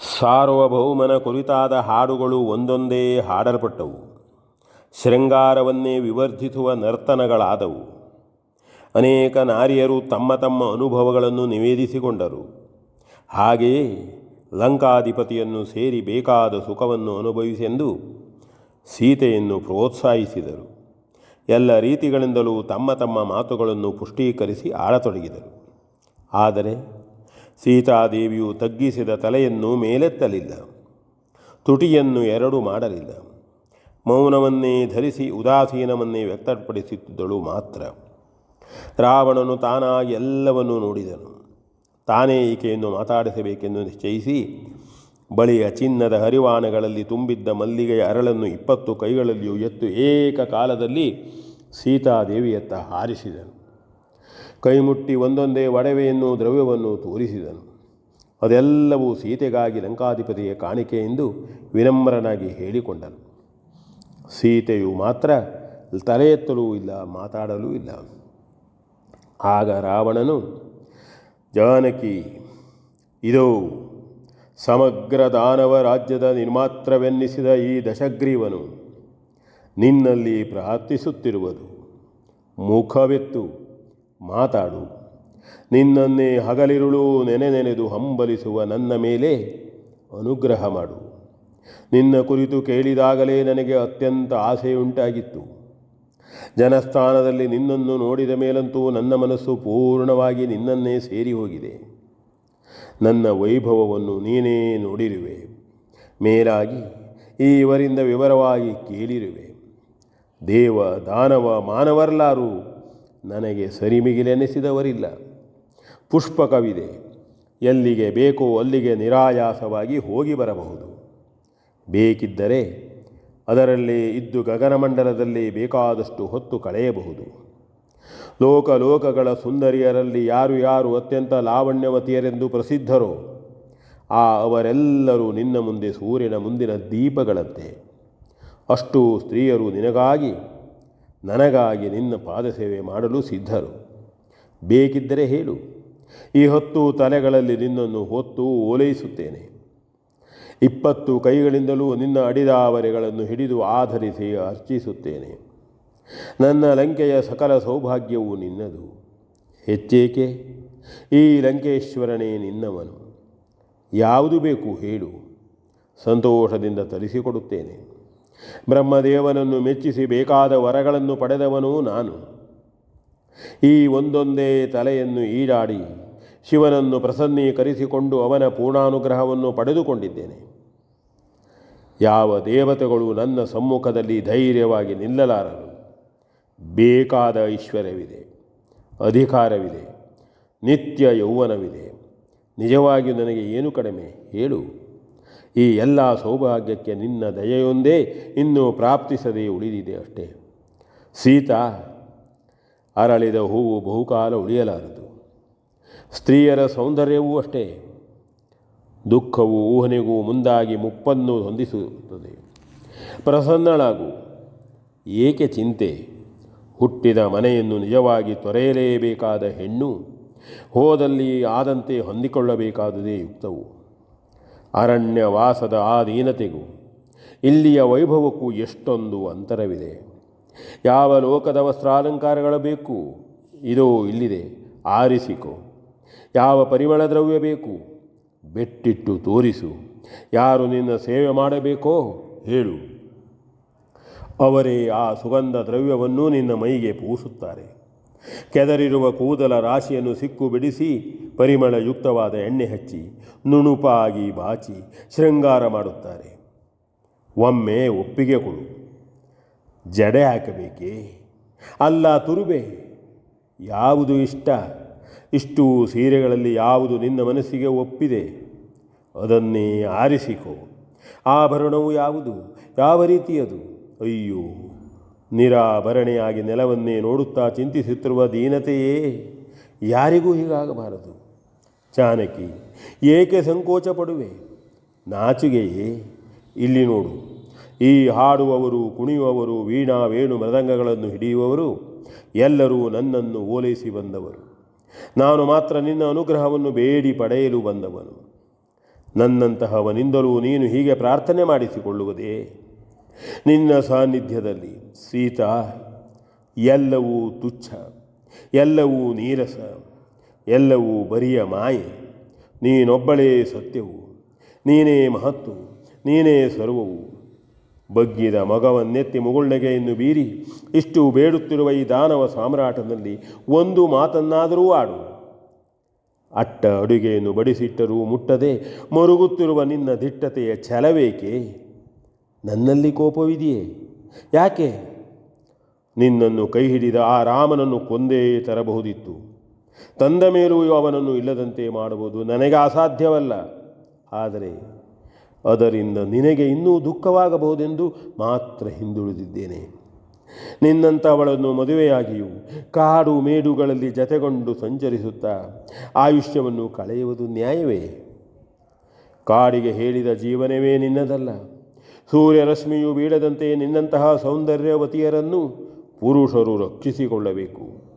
ಸಾರ್ವಭೌಮನ ಕುರಿತಾದ ಹಾಡುಗಳು ಒಂದೊಂದೇ ಹಾಡಲ್ಪಟ್ಟವು. ಶೃಂಗಾರವನ್ನೇ ವಿವರ್ಧಿಸುವ ನರ್ತನಗಳಾದವು. ಅನೇಕ ನಾರಿಯರು ತಮ್ಮ ತಮ್ಮ ಅನುಭವಗಳನ್ನು ನಿವೇದಿಸಿಕೊಂಡರು. ಹಾಗೆಯೇ ಲಂಕಾಧಿಪತಿಯನ್ನು ಸೇರಿ ಬೇಕಾದ ಸುಖವನ್ನು ಅನುಭವಿಸೆಂದು ಸೀತೆಯನ್ನು ಪ್ರೋತ್ಸಾಹಿಸಿದರು. ಎಲ್ಲ ರೀತಿಗಳಿಂದಲೂ ತಮ್ಮ ತಮ್ಮ ಮಾತುಗಳನ್ನು ಪುಷ್ಟೀಕರಿಸಿ ಆಡತೊಡಗಿದರು. ಆದರೆ ಸೀತಾದೇವಿಯು ತಗ್ಗಿಸಿದ ತಲೆಯನ್ನು ಮೇಲೆತ್ತಲಿಲ್ಲ, ತುಟಿಯನ್ನು ಎರಡು ಮಾಡಲಿಲ್ಲ. ಮೌನವನ್ನೇ ಧರಿಸಿ ಉದಾಸೀನವನ್ನೇ ವ್ಯಕ್ತಪಡಿಸುತ್ತಿದ್ದಳು ಮಾತ್ರ. ರಾವಣನು ತಾನಾಗಿ ಎಲ್ಲವನ್ನೂ ನೋಡಿದನು. ತಾನೇ ಈಕೆಯನ್ನು ಮಾತಾಡಿಸಬೇಕೆಂದು ನಿಶ್ಚಯಿಸಿ ಬಳಿಯ ಚಿನ್ನದ ಹರಿವಾಣಗಳಲ್ಲಿ ತುಂಬಿದ್ದ ಮಲ್ಲಿಗೆಯ ಅರಳನ್ನು 20 ಕೈಗಳಲ್ಲಿಯೂ ಎತ್ತು ಏಕಕಾಲದಲ್ಲಿ ಸೀತಾದೇವಿಯತ್ತ ಹಾರಿಸಿದನು. ಕೈಮುಟ್ಟಿ ಒಂದೊಂದೇ ಒಡವೆಯನ್ನು ದ್ರವ್ಯವನ್ನು ತೋರಿಸಿದನು. ಅದೆಲ್ಲವೂ ಸೀತೆಗಾಗಿ ಲಂಕಾಧಿಪತಿಯ ಕಾಣಿಕೆ ಎಂದು ವಿನಮ್ರನಾಗಿ ಹೇಳಿಕೊಂಡನು. ಸೀತೆಯು ಮಾತ್ರ ತಲೆ ಎತ್ತಲೂ ಇಲ್ಲ, ಮಾತಾಡಲೂ ಇಲ್ಲ. ಆಗ ರಾವಣನು, ಜಾನಕಿ, ಇದೋ ಸಮಗ್ರ ದಾನವ ರಾಜ್ಯದ ನಿರ್ಮಾತ್ರವೆನ್ನಿಸಿದ ಈ ದಶಗ್ರೀವನು ನಿನ್ನಲ್ಲಿ ಪ್ರಾರ್ಥಿಸುತ್ತಿರುವುದು. ಮುಖವೆತ್ತು ಮಾತಾಡು. ನಿನ್ನನ್ನೇ ಹಗಲಿರುಳು ನೆನೆದು ಹಂಬಲಿಸುವ ನನ್ನ ಮೇಲೆ ಅನುಗ್ರಹ ಮಾಡು. ನಿನ್ನ ಕುರಿತು ಕೇಳಿದಾಗಲೇ ನನಗೆ ಅತ್ಯಂತ ಆಸೆಯುಂಟಾಗಿತ್ತು. ಜನಸ್ಥಾನದಲ್ಲಿ ನಿನ್ನನ್ನು ನೋಡಿದ ಮೇಲಂತೂ ನನ್ನ ಮನಸ್ಸು ಪೂರ್ಣವಾಗಿ ನಿನ್ನನ್ನೇ ಸೇರಿ ಹೋಗಿದೆ. ನನ್ನ ವೈಭವವನ್ನು ನೀನೇ ನೋಡಿರುವೆ. ಮೇಲಾಗಿ ಈವರಿಂದ ವಿವರವಾಗಿ ಕೇಳಿರುವೆ. ದೇವ ದಾನವ ಮಾನವರ್ಲಾರು ನನಗೆ ಸರಿಮಿಗಿಲೆನಿಸಿದವರಿಲ್ಲ. ಪುಷ್ಪಕವಿದೆ. ಎಲ್ಲಿಗೆ ಬೇಕೋ ಅಲ್ಲಿಗೆ ನಿರಾಯಾಸವಾಗಿ ಹೋಗಿ ಬರಬಹುದು. ಬೇಕಿದ್ದರೆ ಅದರಲ್ಲೇ ಇದ್ದು ಗಗನಮಂಡಲದಲ್ಲಿ ಬೇಕಾದಷ್ಟು ಹೊತ್ತು ಕಳೆಯಬಹುದು. ಲೋಕಗಳ ಸುಂದರಿಯರಲ್ಲಿ ಯಾರು ಯಾರು ಅತ್ಯಂತ ಲಾವಣ್ಯವತಿಯರೆಂದು ಪ್ರಸಿದ್ಧರೋ ಅವರೆಲ್ಲರೂ ನಿನ್ನ ಮುಂದೆ ಸೂರ್ಯನ ಮುಂದಿನ ದೀಪಗಳಂತೆ. ಅಷ್ಟೂ ಸ್ತ್ರೀಯರು ನಿನಗಾಗಿ ನನಗಾಗಿ ನಿನ್ನ ಪಾದಸೇವೆ ಮಾಡಲು ಸಿದ್ಧರು. ಬೇಕಿದ್ದರೆ ಹೇಳು, ಈ 10 ತಲೆಗಳಲ್ಲಿ ನಿನ್ನನ್ನು ಹೊತ್ತು ಓಲೈಸುತ್ತೇನೆ. 20 ಕೈಗಳಿಂದಲೂ ನಿನ್ನ ಅಡಿದಾವರೆಗಳನ್ನು ಹಿಡಿದು ಆಧರಿಸಿ ಅರ್ಚಿಸುತ್ತೇನೆ. ನನ್ನ ಲಂಕೆಯ ಸಕಲ ಸೌಭಾಗ್ಯವೂ ನಿನ್ನದು. ಹೆಚ್ಚೇಕೆ, ಈ ಲಂಕೇಶ್ವರನೇ ನಿನ್ನವನು. ಯಾವುದು ಬೇಕು ಹೇಳು, ಸಂತೋಷದಿಂದ ತರಿಸಿಕೊಡುತ್ತೇನೆ. ಬ್ರಹ್ಮದೇವನನ್ನು ಮೆಚ್ಚಿಸಿ ಬೇಕಾದ ವರಗಳನ್ನು ಪಡೆದವನೂ ನಾನು. ಈ ಒಂದೊಂದೇ ತಲೆಯನ್ನು ಈಡಾಡಿ ಶಿವನನ್ನು ಪ್ರಸನ್ನೀಕರಿಸಿಕೊಂಡು ಅವನ ಪೂರ್ಣಾನುಗ್ರಹವನ್ನು ಪಡೆದುಕೊಂಡಿದ್ದೇನೆ. ಯಾವ ದೇವತೆಗಳು ನನ್ನ ಸಮ್ಮುಖದಲ್ಲಿ ಧೈರ್ಯವಾಗಿ ನಿಲ್ಲಲಾರರು. ಬೇಕಾದ ಐಶ್ವರ್ಯವಿದೆ, ಅಧಿಕಾರವಿದೆ, ನಿತ್ಯ ಯೌವನವಿದೆ. ನಿಜವಾಗಿಯೂ ನನಗೆ ಏನು ಕಡಿಮೆ ಹೇಳು. ಈ ಎಲ್ಲ ಸೌಭಾಗ್ಯಕ್ಕೆ ನಿನ್ನ ದಯೆಯೊಂದೇ ಇನ್ನೂ ಪ್ರಾಪ್ತಿಸದೇ ಉಳಿದಿದೆ ಅಷ್ಟೇ. ಸೀತಾ, ಅರಳಿದ ಹೂವು ಬಹುಕಾಲ ಉಳಿಯಲಾರದು. ಸ್ತ್ರೀಯರ ಸೌಂದರ್ಯವೂ ಅಷ್ಟೇ. ದುಃಖವು ಊಹನೆಗೂ ಮುಂದಾಗಿ ಮುಪ್ಪನ್ನು ಹೊಂದಿಸುತ್ತದೆ. ಪ್ರಸನ್ನಳಾಗು. ಏಕೆ ಚಿಂತೆ? ಹುಟ್ಟಿದ ಮನೆಯನ್ನು ನಿಜವಾಗಿ ತೊರೆಯಲೇಬೇಕಾದ ಹೆಣ್ಣು ಹೋದಲ್ಲಿ ಆದಂತೆ ಹೊಂದಿಕೊಳ್ಳಬೇಕಾದುದೇ ಯುಕ್ತವು. ಅರಣ್ಯವಾಸದ ಆಧೀನತೆಗೂ ಇಲ್ಲಿಯ ವೈಭವಕ್ಕೂ ಎಷ್ಟೊಂದು ಅಂತರವಿದೆ. ಯಾವ ಲೋಕದ ವಸ್ತ್ರಾಲಂಕಾರಗಳು ಬೇಕು? ಇದೋ ಇಲ್ಲಿದೆ, ಆರಿಸಿಕೊ. ಯಾವ ಪರಿಮಳ ದ್ರವ್ಯ ಬೇಕು? ಬೆಟ್ಟಿಟ್ಟು ತೋರಿಸು. ಯಾರು ನಿನ್ನ ಸೇವೆ ಮಾಡಬೇಕೋ ಹೇಳು. ಅವರೇ ಆ ಸುಗಂಧ ದ್ರವ್ಯವನ್ನು ನಿನ್ನ ಮೈಗೆ ಪೂಸುತ್ತಾರೆ. ಕೆದರಿರುವ ಕೂದಲ ರಾಶಿಯನ್ನು ಸಿಕ್ಕು ಬಿಡಿಸಿ ಪರಿಮಳಯುಕ್ತವಾದ ಎಣ್ಣೆ ಹಚ್ಚಿ ನುಣುಪಾಗಿ ಬಾಚಿ ಶೃಂಗಾರ ಮಾಡುತ್ತಾರೆ. ಒಮ್ಮೆ ಒಪ್ಪಿಗೆ ಕೊಡು. ಜಡೆ ಹಾಕಬೇಕೇ? ಅಲ್ಲ ತುರುಬೆ? ಯಾವುದು ಇಷ್ಟ? ಇಷ್ಟು ಸೀರೆಗಳಲ್ಲಿ ಯಾವುದು ನಿನ್ನ ಮನಸ್ಸಿಗೆ ಒಪ್ಪಿದೆ ಅದನ್ನೇ ಆರಿಸಿಕೊ. ಆಭರಣವು ಯಾವುದು? ಯಾವ ರೀತಿಯದು? ಅಯ್ಯೋ, ನಿರಾಭರಣೆಯಾಗಿ ನೆಲವನ್ನೇ ನೋಡುತ್ತಾ ಚಿಂತಿಸುತ್ತಿರುವ ದೀನತೆಯೇ. ಯಾರಿಗೂ ಹೀಗಾಗಬಾರದು. ಜಾನಕಿ, ಏಕೆ ಸಂಕೋಚ ಪಡುವೆ? ನಾಚಿಗೆಯೇ? ಇಲ್ಲಿ ನೋಡು, ಈ ಹಾಡುವವರು, ಕುಣಿಯುವವರು, ವೀಣಾ ವೇಣು ಮೃದಂಗಗಳನ್ನು ಹಿಡಿಯುವವರು ಎಲ್ಲರೂ ನನ್ನನ್ನು ಓಲೈಸಿ ಬಂದವರು. ನಾನು ಮಾತ್ರ ನಿನ್ನ ಅನುಗ್ರಹವನ್ನು ಬೇಡಿ ಪಡೆಯಲು ಬಂದವನು. ನನ್ನಂತಹವನಿಂದಲೂ ನೀನು ಹೀಗೆ ಪ್ರಾರ್ಥನೆ ಮಾಡಿಸಿಕೊಳ್ಳುವುದೇ? ನಿನ್ನ ಸಾನ್ನಿಧ್ಯದಲ್ಲಿ ಸೀತಾ, ಎಲ್ಲವೂ ತುಚ್ಛ, ಎಲ್ಲವೂ ನೀರಸ, ಎಲ್ಲವೂ ಬರಿಯ ಮಾಯೆ. ನೀನೊಬ್ಬಳೇ ಸತ್ಯವು, ನೀನೇ ಮಹತ್ತು, ನೀನೇ ಸರ್ವವು. ಬಗ್ಗಿದ ಮಗವನ್ನೆತ್ತಿ ಮುಗುಳ್ನಗೆಯನ್ನು ಬೀರಿ ಇಷ್ಟು ಬೇಡುತ್ತಿರುವ ಈ ದಾನವ ಸಾಮ್ರಾಟನಲ್ಲಿ ಒಂದು ಮಾತನ್ನಾದರೂ ಆಡು. ಅಟ್ಟ ಅಡುಗೆಯನ್ನು ಬಡಿಸಿಟ್ಟರೂ ಮುಟ್ಟದೆ ಮರುಗುತ್ತಿರುವ ನಿನ್ನ ದಿಟ್ಟತೆಯ ಛಲವೇಕೆ? ನನ್ನಲ್ಲಿ ಕೋಪವಿದೆಯೇ? ಯಾಕೆ? ನಿನ್ನನ್ನು ಕೈ ಹಿಡಿದ ಆ ರಾಮನನ್ನು ಕೊಂದೇ ತರಬಹುದಿತ್ತು. ತಂದ ಮೇಲೂ ಅವನನ್ನು ಇಲ್ಲದಂತೆ ಮಾಡುವುದು ನನಗೆ ಅಸಾಧ್ಯವಲ್ಲ. ಆದರೆ ಅದರಿಂದ ನಿನಗೆ ಇನ್ನೂ ದುಃಖವಾಗಬಹುದೆಂದು ಮಾತ್ರ ಹಿಂದುಳಿದಿದ್ದೇನೆ. ನಿನ್ನಂಥವಳನ್ನು ಮದುವೆಯಾಗಿಯೂ ಕಾಡು ಮೇಡುಗಳಲ್ಲಿ ಜತೆಗೊಂಡು ಸಂಚರಿಸುತ್ತಾ ಆಯುಷ್ಯವನ್ನು ಕಳೆಯುವುದು ನ್ಯಾಯವೇ? ಕಾಡಿಗೆ ಹೇಳಿದ ಜೀವನವೇ ನಿನ್ನದಲ್ಲ. ಸೂರ್ಯರಶ್ಮಿಯು ಬೀಳದಂತೆ ನಿನ್ನಂತಹ ಸೌಂದರ್ಯವತಿಯರನ್ನು ಪುರುಷರು ರಕ್ಷಿಸಿಕೊಳ್ಳಬೇಕು.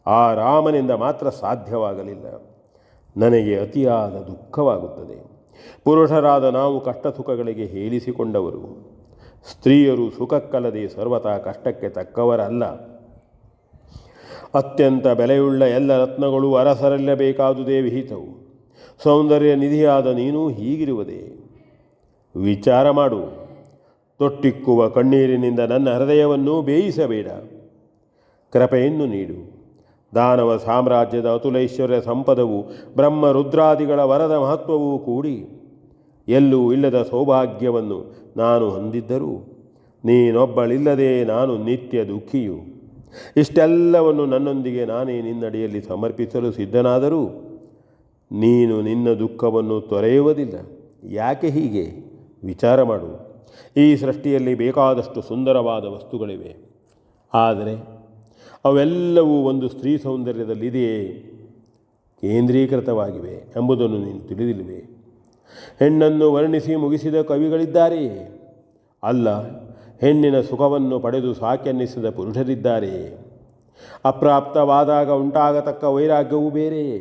ಆ ರಾಮನಿಂದ ಮಾತ್ರ ಸಾಧ್ಯವಾಗಲಿಲ್ಲ. ನನಗೆ ಅತಿಯಾದ ದುಃಖವಾಗುತ್ತದೆ. ಪುರುಷರಾದ ನಾವು ಕಷ್ಟ ಸುಖಗಳಿಗೆ ಹೇಳಿಸಿಕೊಂಡವರು. ಸ್ತ್ರೀಯರು ಸುಖಕ್ಕಲ್ಲದೆ ಸರ್ವತಾ ಕಷ್ಟಕ್ಕೆ ತಕ್ಕವರಲ್ಲ. ಅತ್ಯಂತ ಬೆಲೆಯುಳ್ಳ ಎಲ್ಲ ರತ್ನಗಳು ಅರಸರಲ್ಲಬೇಕಾದುದೇ ವಿಹಿತವು. ಸೌಂದರ್ಯ ನಿಧಿಯಾದ ನೀನು ಹೀಗಿರುವುದೇ? ವಿಚಾರ ಮಾಡು. ತೊಟ್ಟಿಕ್ಕುವ ಕಣ್ಣೀರಿನಿಂದ ನನ್ನ ಹೃದಯವನ್ನು ಬೇಯಿಸಬೇಡ. ಕೃಪೆಯನ್ನು ನೀಡು. ದಾನವ ಸಾಮ್ರಾಜ್ಯದ ಅತುಲೈಶ್ವರ್ಯ ಸಂಪದವು ಬ್ರಹ್ಮ ರುದ್ರಾದಿಗಳ ವರದ ಮಹತ್ವವೂ ಕೂಡಿ ಎಲ್ಲೂ ಇಲ್ಲದ ಸೌಭಾಗ್ಯವನ್ನು ನಾನು ಹೊಂದಿದ್ದರೂ ನೀನೊಬ್ಬಳಿಲ್ಲದೆ ನಾನು ನಿತ್ಯ ದುಃಖಿಯು. ಇಷ್ಟೆಲ್ಲವನ್ನು ನನ್ನೊಂದಿಗೆ ನಾನೇ ನಿನ್ನಡಿಯಲ್ಲಿ ಸಮರ್ಪಿಸಲು ಸಿದ್ಧನಾದರೂ ನೀನು ನಿನ್ನ ದುಃಖವನ್ನು ತೊರೆಯುವುದಿಲ್ಲ. ಯಾಕೆ ಹೀಗೆ? ವಿಚಾರ ಮಾಡು. ಈ ಸೃಷ್ಟಿಯಲ್ಲಿ ಬೇಕಾದಷ್ಟು ಸುಂದರವಾದ ವಸ್ತುಗಳಿವೆ. ಆದರೆ ಅವೆಲ್ಲವೂ ಒಂದು ಸ್ತ್ರೀ ಸೌಂದರ್ಯದಲ್ಲಿದೆಯೇ ಕೇಂದ್ರೀಕೃತವಾಗಿವೆ ಎಂಬುದನ್ನು ನೀನು ತಿಳಿದಿಲ್ಲವೇ? ಹೆಣ್ಣನ್ನು ವರ್ಣಿಸಿ ಮುಗಿಸಿದ ಕವಿಗಳಿದ್ದಾರೆಯೇ? ಅಲ್ಲ, ಹೆಣ್ಣಿನ ಸುಖವನ್ನು ಪಡೆದು ಸಾಕೆನ್ನಿಸಿದ ಪುರುಷರಿದ್ದಾರೆಯೇ? ಅಪ್ರಾಪ್ತವಾದಾಗ ಉಂಟಾಗತಕ್ಕ ವೈರಾಗ್ಯವೂ ಬೇರೆಯೇ?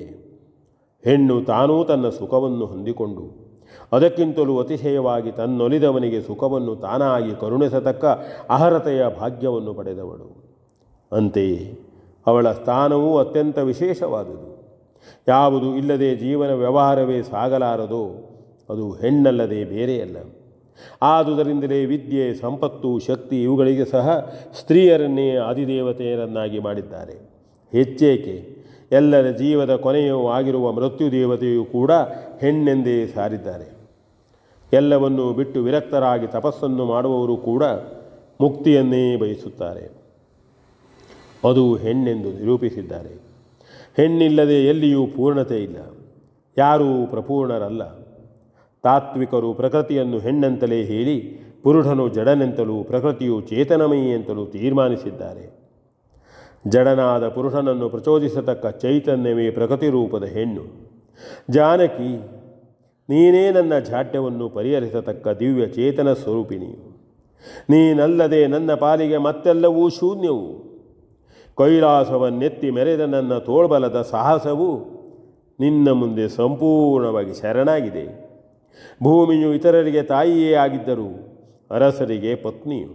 ಹೆಣ್ಣು ತಾನೂ ತನ್ನ ಸುಖವನ್ನು ಹೊಂದಿಕೊಂಡು ಅದಕ್ಕಿಂತಲೂ ಅತಿಶಯವಾಗಿ ತನ್ನೊಲಿದವನಿಗೆ ಸುಖವನ್ನು ತಾನಾಗಿ ಕರುಣಿಸತಕ್ಕ ಅರ್ಹತೆಯ ಭಾಗ್ಯವನ್ನು ಪಡೆದವಳು. ಅಂತೆಯೇ ಅವಳ ಸ್ಥಾನವೂ ಅತ್ಯಂತ ವಿಶೇಷವಾದುದು. ಯಾವುದು ಇಲ್ಲದೆ ಜೀವನ ವ್ಯವಹಾರವೇ ಸಾಗಲಾರದೋ ಅದು ಹೆಣ್ಣಲ್ಲದೆ ಬೇರೆಯಲ್ಲ. ಆದುದರಿಂದಲೇ ವಿದ್ಯೆ, ಸಂಪತ್ತು, ಶಕ್ತಿ ಇವುಗಳಿಗೆ ಸಹ ಸ್ತ್ರೀಯರನ್ನೇ ಆದಿದೇವತೆಯರನ್ನಾಗಿ ಮಾಡಿದ್ದಾರೆ. ಹೆಚ್ಚೇಕೆ, ಎಲ್ಲರ ಜೀವದ ಕೊನೆಯೂ ಆಗಿರುವ ಮೃತ್ಯುದೇವತೆಯೂ ಕೂಡ ಹೆಣ್ಣೆಂದೇ ಸಾರಿದ್ದಾರೆ. ಎಲ್ಲವನ್ನೂ ಬಿಟ್ಟು ವಿರಕ್ತರಾಗಿ ತಪಸ್ಸನ್ನು ಮಾಡುವವರು ಕೂಡ ಮುಕ್ತಿಯನ್ನೇ ಬಯಸುತ್ತಾರೆ. ಅದು ಹೆಣ್ಣೆಂದು ನಿರೂಪಿಸಿದ್ದಾರೆ. ಹೆಣ್ಣಿಲ್ಲದೆ ಎಲ್ಲಿಯೂ ಪೂರ್ಣತೆ ಇಲ್ಲ. ಯಾರೂ ಪ್ರಪೂರ್ಣರಲ್ಲ. ತಾತ್ವಿಕರು ಪ್ರಕೃತಿಯನ್ನು ಹೆಣ್ಣೆಂತಲೇ ಹೇಳಿ ಪುರುಷನು ಜಡನೆಂತಲೂ ಪ್ರಕೃತಿಯು ಚೇತನಮಯಿ ಎಂತಲೂ ತೀರ್ಮಾನಿಸಿದ್ದಾರೆ. ಜಡನಾದ ಪುರುಷನನ್ನು ಪ್ರಚೋದಿಸತಕ್ಕ ಚೈತನ್ಯವೇ ಪ್ರಕೃತಿ ರೂಪದ ಹೆಣ್ಣು. ಜಾನಕಿ, ನೀನೇ ನನ್ನ ಜಾಡ್ಯವನ್ನು ಪರಿಹರಿಸತಕ್ಕ ದಿವ್ಯ ಚೇತನ ಸ್ವರೂಪಿಣಿಯು. ನೀನಲ್ಲದೆ ನನ್ನ ಪಾಲಿಗೆ ಮತ್ತೆಲ್ಲವೂ ಶೂನ್ಯವು. ಕೈಲಾಸವನ್ನೆತ್ತಿ ಮೆರೆದ ನನ್ನ ತೋಳ್ಬಲದ ಸಾಹಸವು ನಿನ್ನ ಮುಂದೆ ಸಂಪೂರ್ಣವಾಗಿ ಶರಣಾಗಿದೆ. ಭೂಮಿಯು ಇತರರಿಗೆ ತಾಯಿಯೇ ಆಗಿದ್ದರೂ ಅರಸರಿಗೆ ಪತ್ನಿಯು.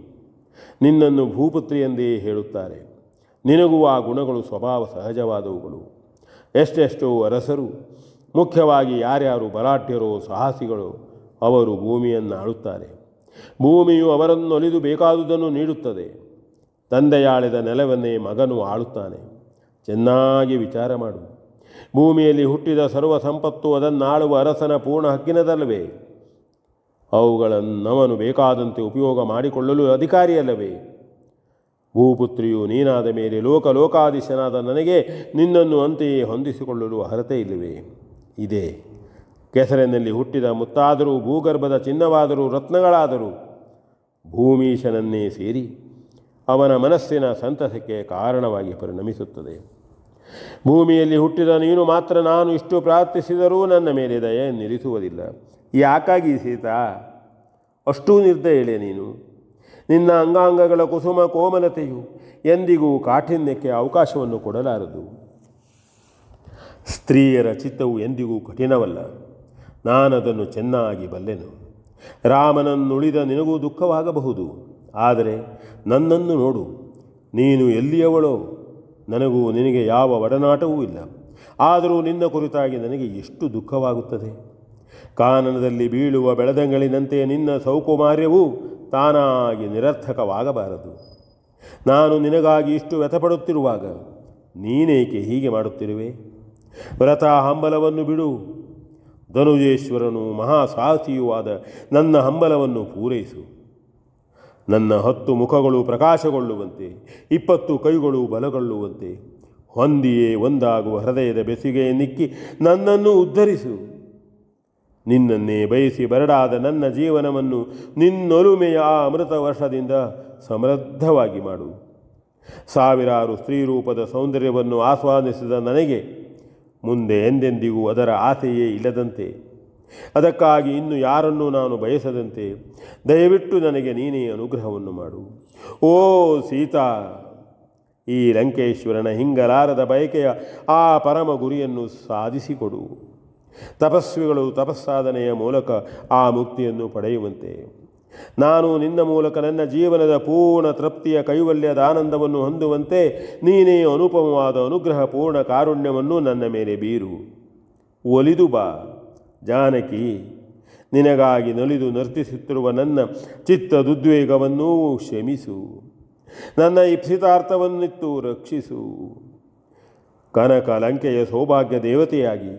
ನಿನ್ನನ್ನು ಭೂಪುತ್ರಿ ಎಂದೇ ಹೇಳುತ್ತಾರೆ. ನಿನಗೂ ಆ ಗುಣಗಳು ಸ್ವಭಾವ ಸಹಜವಾದವುಗಳು. ಎಷ್ಟೆಷ್ಟೋ ಅರಸರು, ಮುಖ್ಯವಾಗಿ ಯಾರ್ಯಾರು ಬಲಾಢ್ಯರೋ ಸಾಹಸಿಗಳೋ, ಅವರು ಭೂಮಿಯನ್ನು ಆಳುತ್ತಾರೆ. ಭೂಮಿಯು ಅವರನ್ನು ಒಲಿದು ಬೇಕಾದುದನ್ನು ನೀಡುತ್ತದೆ. ತಂದೆಯಾಳಿದ ನೆಲವನ್ನೇ ಮಗನು ಆಳುತ್ತಾನೆ. ಚೆನ್ನಾಗಿ ವಿಚಾರ ಮಾಡು. ಭೂಮಿಯಲ್ಲಿ ಹುಟ್ಟಿದ ಸರ್ವ ಸಂಪತ್ತು ಅದನ್ನಾಳುವ ಅರಸನ ಪೂರ್ಣ ಹಕ್ಕಿನದಲ್ಲವೇ? ಅವುಗಳನ್ನವನು ಬೇಕಾದಂತೆ ಉಪಯೋಗ ಮಾಡಿಕೊಳ್ಳಲು ಅಧಿಕಾರಿಯಲ್ಲವೇ? ಭೂಪುತ್ರಿಯು ನೀನಾದ ಮೇಲೆ ಲೋಕಾಧೀಶನಾದ ನನಗೆ ನಿನ್ನನ್ನು ಅಂತೆಯೇ ಹೊಂದಿಸಿಕೊಳ್ಳಲು ಅರ್ಹತೆ ಇಲ್ಲವೇ? ಇದೆ. ಕೆಸರಿನಲ್ಲಿ ಹುಟ್ಟಿದ ಮುತ್ತಾದರೂ, ಭೂಗರ್ಭದ ಚಿನ್ನವಾದರೂ, ರತ್ನಗಳಾದರೂ ಭೂಮೀಶನನ್ನೇ ಸೇರಿ ಅವನ ಮನಸ್ಸಿನ ಸಂತಸಕ್ಕೆ ಕಾರಣವಾಗಿ ಪರಿಣಮಿಸುತ್ತದೆ. ಭೂಮಿಯಲ್ಲಿ ಹುಟ್ಟಿದ ನೀನು ಮಾತ್ರ ನಾನು ಇಷ್ಟು ಪ್ರಾರ್ಥಿಸಿದರೂ ನನ್ನ ಮೇಲೆ ದಯೆಯನ್ನಿರಿಸುವುದಿಲ್ಲ. ಯಾಕಾಗಿ ಸೀತಾ ಅಷ್ಟೂ ನಿರ್ದಯಳೆ ನೀನು? ನಿನ್ನ ಅಂಗಾಂಗಗಳ ಕುಸುಮ ಕೋಮಲತೆಯು ಎಂದಿಗೂ ಕಾಠಿನ್ಯಕ್ಕೆ ಅವಕಾಶವನ್ನು ಕೊಡಲಾರದು. ಸ್ತ್ರೀಯರ ಚಿತ್ತವು ಎಂದಿಗೂ ಕಠಿಣವಲ್ಲ. ನಾನದನ್ನು ಚೆನ್ನಾಗಿ ಬಲ್ಲೆನು. ರಾಮನನ್ನುಳಿದ ನಿನಗೂ ದುಃಖವಾಗಬಹುದು, ಆದರೆ ನನ್ನನ್ನು ನೋಡು. ನೀನು ಎಲ್ಲಿಯವಳೋ? ನನಗೂ ನಿನಗೆ ಯಾವ ಒಡನಾಟವೂ ಇಲ್ಲ. ಆದರೂ ನಿನ್ನ ಕುರಿತಾಗಿ ನನಗೆ ಎಷ್ಟು ದುಃಖವಾಗುತ್ತದೆ. ಕಾನನದಲ್ಲಿ ಬೀಳುವ ಬೆಳದಂಗಳಿನಂತೆ ನಿನ್ನ ಸೌಕುಮಾರ್ಯವೂ ತಾನಾಗಿ ನಿರರ್ಥಕವಾಗಬಾರದು. ನಾನು ನಿನಗಾಗಿ ಇಷ್ಟು ವ್ಯಥಪಡುತ್ತಿರುವಾಗ ನೀನೇಕೆ ಹೀಗೆ ಮಾಡುತ್ತಿರುವೆ? ವ್ರತ ಹಂಬಲವನ್ನು ಬಿಡು. ಧನುಜೇಶ್ವರನು ಮಹಾಸಾಹಸಿಯೂ ಆದ ನನ್ನ ಹಂಬಲವನ್ನು ಪೂರೈಸು. ನನ್ನ 10 ಮುಖಗಳು ಪ್ರಕಾಶಗೊಳ್ಳುವಂತೆ, 20 ಕೈಗಳು ಬಲಗೊಳ್ಳುವಂತೆ, ಹೊಂದಿಯೇ ಒಂದಾಗುವ ಹೃದಯದ ಬೆಸುಗೆಯನ್ನಿಕ್ಕಿ ನನ್ನನ್ನು ಉದ್ಧರಿಸು. ನಿನ್ನನ್ನೇ ಬಯಸಿ ಬರಡಾದ ನನ್ನ ಜೀವನವನ್ನು ನಿನ್ನೊಲುಮೆಯ ಆ ಅಮೃತ ವರ್ಷದಿಂದ ಸಮೃದ್ಧವಾಗಿ ಮಾಡು. ಸಾವಿರಾರು ಸ್ತ್ರೀರೂಪದ ಸೌಂದರ್ಯವನ್ನು ಆಸ್ವಾದಿಸಿದ ನನಗೆ ಮುಂದೆ ಎಂದೆಂದಿಗೂ ಅದರ ಆಸೆಯೇ ಇಲ್ಲದಂತೆ, ಅದಕ್ಕಾಗಿ ಇನ್ನು ಯಾರನ್ನೂ ನಾನು ಬಯಸದಂತೆ ದಯವಿಟ್ಟು ನನಗೆ ನೀನೇ ಅನುಗ್ರಹವನ್ನು ಮಾಡು. ಓ ಸೀತಾ, ಈ ಲಂಕೇಶ್ವರನ ಹಿಂಗಲಾರದ ಬಯಕೆಯ ಆ ಪರಮ ಗುರಿಯನ್ನು ಸಾಧಿಸಿಕೊಡು. ತಪಸ್ವಿಗಳು ತಪಸ್ಸಾಧನೆಯ ಮೂಲಕ ಆ ಮುಕ್ತಿಯನ್ನು ಪಡೆಯುವಂತೆ, ನಾನು ನಿನ್ನ ಮೂಲಕ ನನ್ನ ಜೀವನದ ಪೂರ್ಣ ತೃಪ್ತಿಯ ಕೈವಲ್ಯದ ಆನಂದವನ್ನು ಹೊಂದುವಂತೆ ನೀನೇ ಅನುಪಮವಾದ ಅನುಗ್ರಹ ಪೂರ್ಣ ಕಾರುಣ್ಯವನ್ನು ನನ್ನ ಮೇಲೆ ಬೀರು. ಒಲಿದು ಬಾ ಜಾನಕಿ. ನಿನಗಾಗಿ ನಲಿದು ನರ್ತಿಸುತ್ತಿರುವ ನನ್ನ ಚಿತ್ತದುದ್ವೇಗವನ್ನೂ ಕ್ಷಮಿಸು. ನನ್ನ ಇಪ್ಸಿತಾರ್ಥವನ್ನಿತ್ತು ರಕ್ಷಿಸು. ಕನಕ ಲಂಕೆಯ ಸೌಭಾಗ್ಯ ದೇವತೆಯಾಗಿ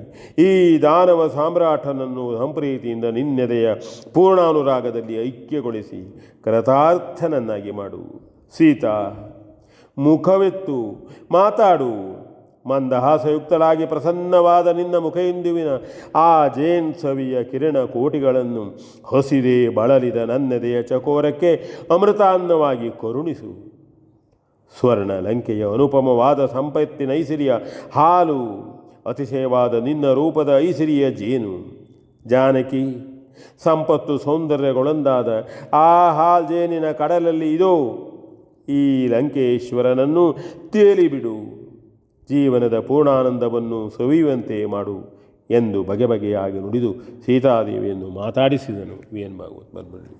ಈ ದಾನವ ಸಾಮ್ರಾಟನನ್ನು ಸಂಪ್ರೀತಿಯಿಂದ ನಿನ್ನೆದೆಯ ಪೂರ್ಣಾನುರಾಗದಲ್ಲಿ ಐಕ್ಯಗೊಳಿಸಿ ಕೃತಾರ್ಥನನ್ನಾಗಿ ಮಾಡು. ಸೀತಾ, ಮುಖವೆತ್ತು ಮಾತಾಡು. ಮಂದಹಾಸಯುಕ್ತಲಾಗಿ ಪ್ರಸನ್ನವಾದ ನಿನ್ನ ಮುಖೆಂದುವಿನ ಆ ಜೇನ್ಸವಿಯ ಕಿರಣ ಕೋಟಿಗಳನ್ನು ಹೊಸಿದೆ ಬಳಲಿದ ನನ್ನೆದೆಯ ಚಕೋರಕ್ಕೆ ಅಮೃತಾನ್ನವಾಗಿ ಕರುಣಿಸು. ಸ್ವರ್ಣ ಲಂಕೆಯ ಅನುಪಮವಾದ ಸಂಪತ್ತಿನ ಐಸಿರಿಯ ಹಾಲು, ಅತಿಶಯವಾದ ನಿನ್ನ ರೂಪದ ಐಸಿರಿಯ ಜೇನು. ಜಾನಕಿ, ಸಂಪತ್ತು ಸೌಂದರ್ಯಗಳೊಂದಾದ ಆ ಹಾಲ್ ಜೇನಿನ ಕಡಲಲ್ಲಿ ಇದೋ ಈ ಲಂಕೇಶ್ವರನನ್ನು ತೇಲಿಬಿಡು. ಜೀವನದ ಪೂರ್ಣಾನಂದವನ್ನು ಸವಿಯುವಂತೆ ಮಾಡು ಎಂದು ಬಗೆ ಬಗೆಯಾಗಿ ನುಡಿದು ಸೀತಾದೇವಿಯನ್ನು ಮಾತಾಡಿಸಿದನು. V N Bhagwat Barballi.